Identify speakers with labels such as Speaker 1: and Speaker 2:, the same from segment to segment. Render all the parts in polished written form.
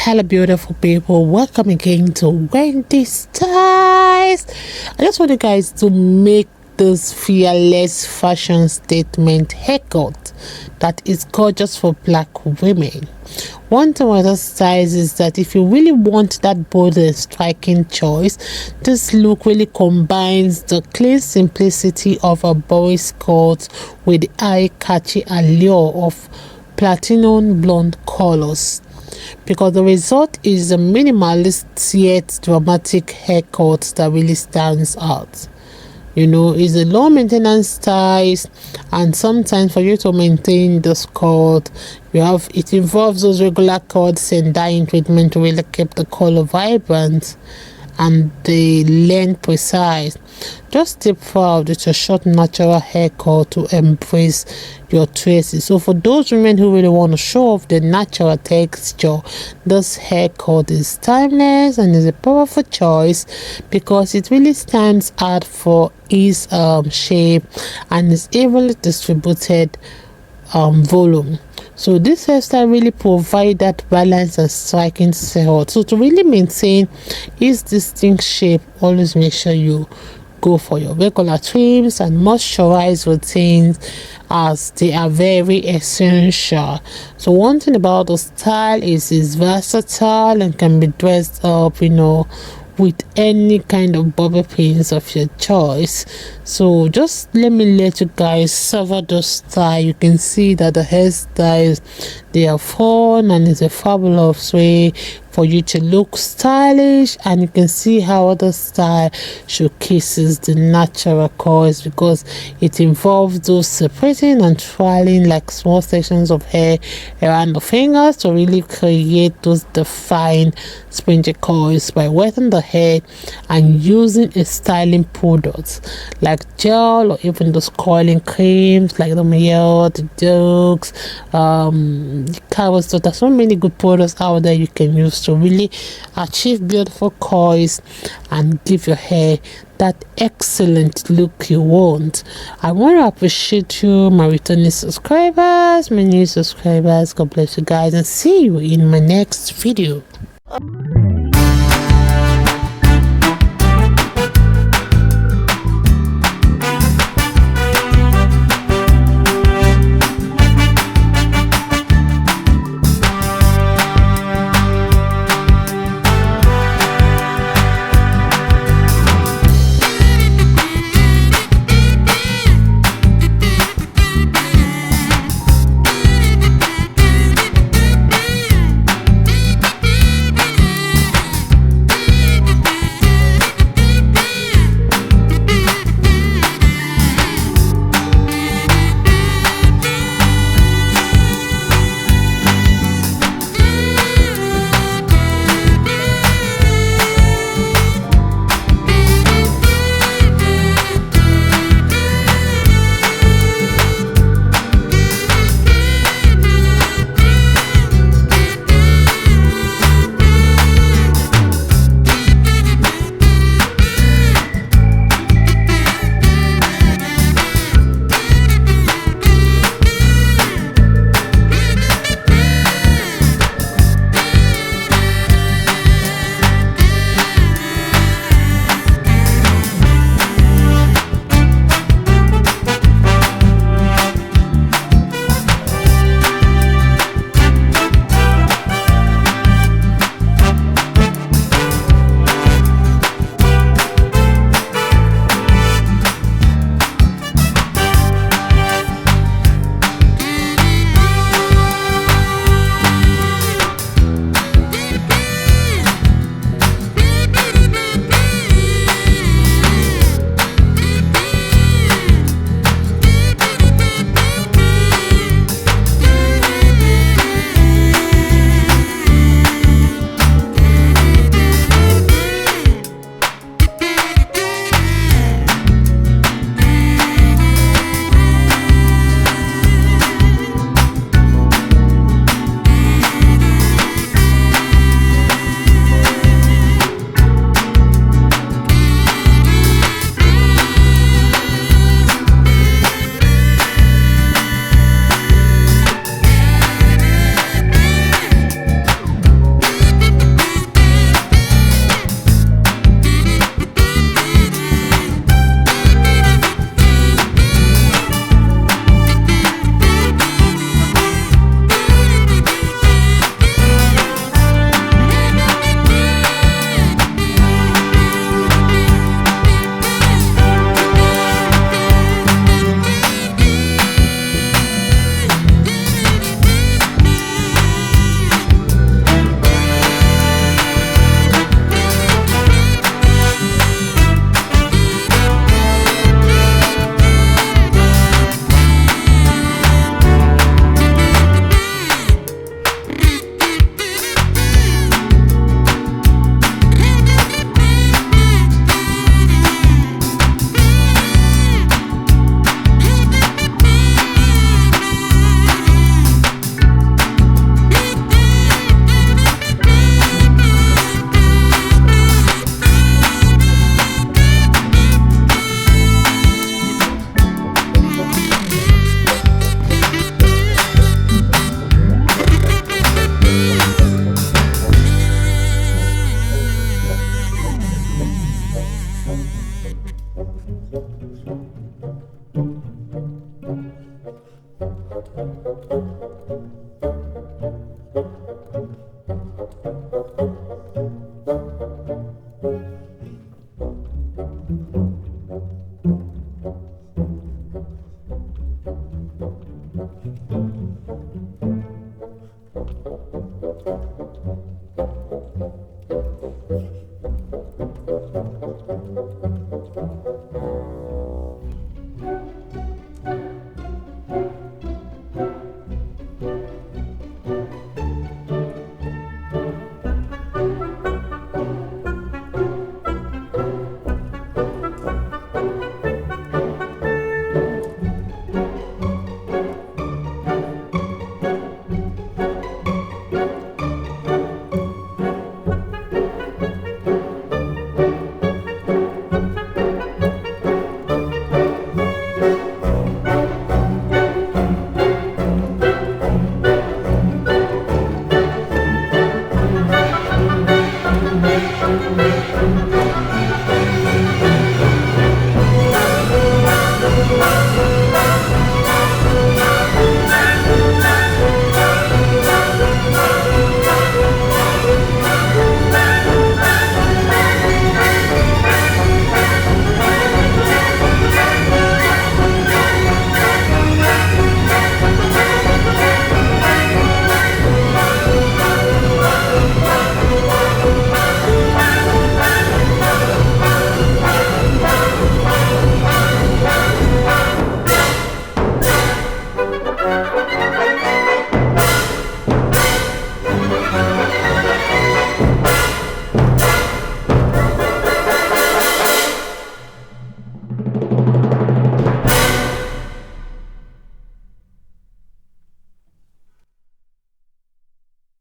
Speaker 1: Hello beautiful people, welcome again to Wendy Styles. I just want you guys to make this fearless fashion statement haircut that is gorgeous for black women. One thing with this styles is that if you really want that bold and striking choice, this look really combines the clean simplicity of a boy's cut with the eye-catchy allure of platinum blonde colors, because the result is a minimalist yet dramatic haircut that really stands out. You know, it's a low maintenance style, and sometimes for you to maintain this cut, it involves those regular cuts and dyeing treatment to really keep the color vibrant and the length precise. Just step forward with your short natural haircut to embrace your traces. So for those women who really want to show off the natural texture, this haircut is timeless and is a powerful choice because it really stands out for its shape and is evenly distributed volume. So this hairstyle really provides that balance and striking silhouette. So to really maintain its distinct shape, always make sure you go for your regular trims and moisturize routines, as they are very essential. So one thing about the style is it's versatile and can be dressed up, you know, with any kind of bobby pins of your choice. So just let you guys savor the style. You can see that the hairstyles, they are fun and it's a fabulous way for you to look stylish, and you can see how the style showcases the natural curls because it involves those separating and twirling like small sections of hair around the fingers to really create those defined springy curls by wetting the hair and using a styling products like gel or even those curling creams like the Mayo, the Dukes, the Carol. So there's so many good products out there you can use to really achieve beautiful curls and give your hair that excellent look you want. I want to appreciate you, my returning subscribers, my new subscribers. God bless you guys, and see you in my next video.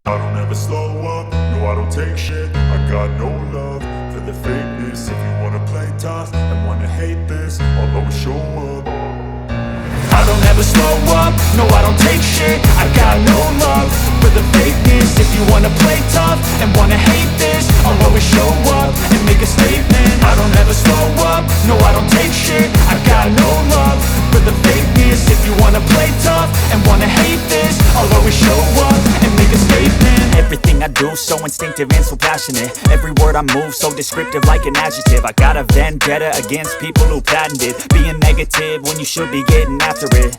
Speaker 2: I don't ever slow up, no I don't take shit. I got no love for the fakeness. If you wanna play tough and wanna hate this, I'll always show up. I don't ever slow up, no I don't take shit. I got no love for the fakeness. If you wanna play tough and wanna hate this, I'll always show up and make a statement. I don't ever slow up, no I don't take shit. I got no love for the fakeness. If you wanna play tough and wanna hate this, I'll always show up and make a statement.
Speaker 3: Everything I do so instinctive and so passionate. Every word I move so descriptive like an adjective. I got a vendetta against people who patented being negative when you should be getting after it.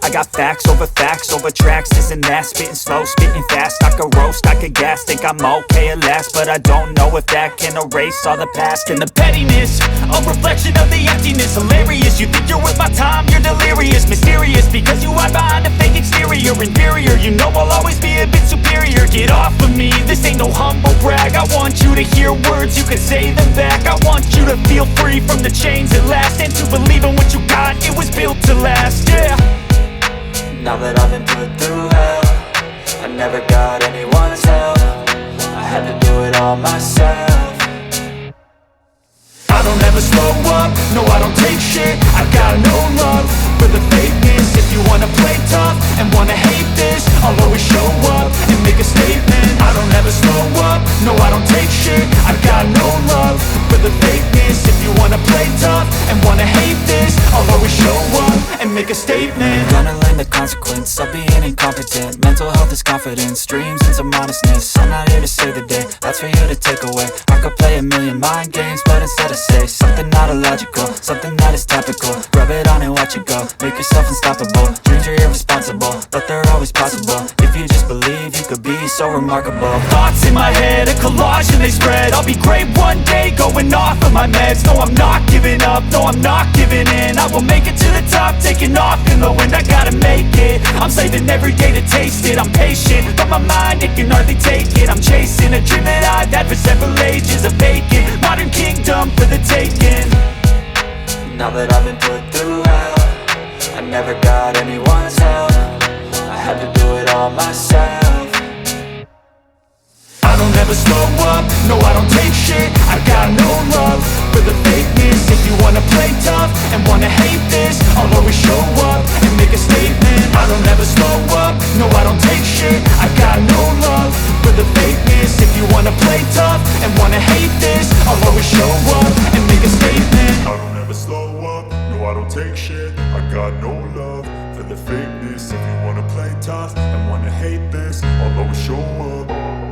Speaker 3: I got facts over tracks, this and that. Spitting slow, spitting fast. I could roast, I could gas. Think I'm okay at last, but I don't know if that can erase all the past. And the pettiness, a reflection of the emptiness. Hilarious, you think you're worth my time, you're delirious. Mysterious, because you hide behind a fake exterior. Inferior, you know I'll always be a bit superior. Get off of me, this ain't no humble brag. I want you to hear words, you can say them back. I want you to feel free from the chains at last, and to believe in what you got, it was built to last, yeah.
Speaker 4: Now that I've been put through hell, I never got anyone's help. I had to do it all myself.
Speaker 2: I don't ever slow up, no I don't take shit. I got no love for the fakeness. If you wanna play tough and wanna hate this, I'll always show up and make a statement. I don't ever slow up, no I don't take shit. I got no love for the fakeness. If you wanna play tough and wanna hate this, I'll always show up and make a statement.
Speaker 4: Gonna learn the consequence of being incompetent. Mental health is confidence, dreams and some modestness. I'm not here to save the day, that's for you to take away. I could play a million mind games, but instead I say something not illogical, something that is topical. Rub it on and watch it go, make yourself unstoppable. Dreams are irresponsible, but they're always possible. If you just believe, you could be so remarkable.
Speaker 3: Thoughts in my head, a collage and they spread. I'll be great one day, going off of my meds. No, I'm not giving up, no, I'm not giving in. I will make it to the top, taking off in the wind. I gotta make it, I'm saving every day to taste it. I'm patient, but my mind, it can hardly take it. I'm chasing a dream that I've had for several ages. A vacant, modern kingdom for the taking.
Speaker 4: Now that I've been put through hell, I never got anyone's help. I had to do it all myself.
Speaker 2: I don't ever slow up, no I don't take shit. I got no love for the fakeness. If you wanna play tough and wanna hate this, I'll always show up and make a statement. I don't ever slow up, no I don't take shit. I got no love for the fakeness. If you wanna play tough and wanna hate this, I'll always show up and make a statement. I don't ever slow up, no I don't take shit. I got no love for the fakeness. If you wanna play tough and wanna hate this, I'll always show up.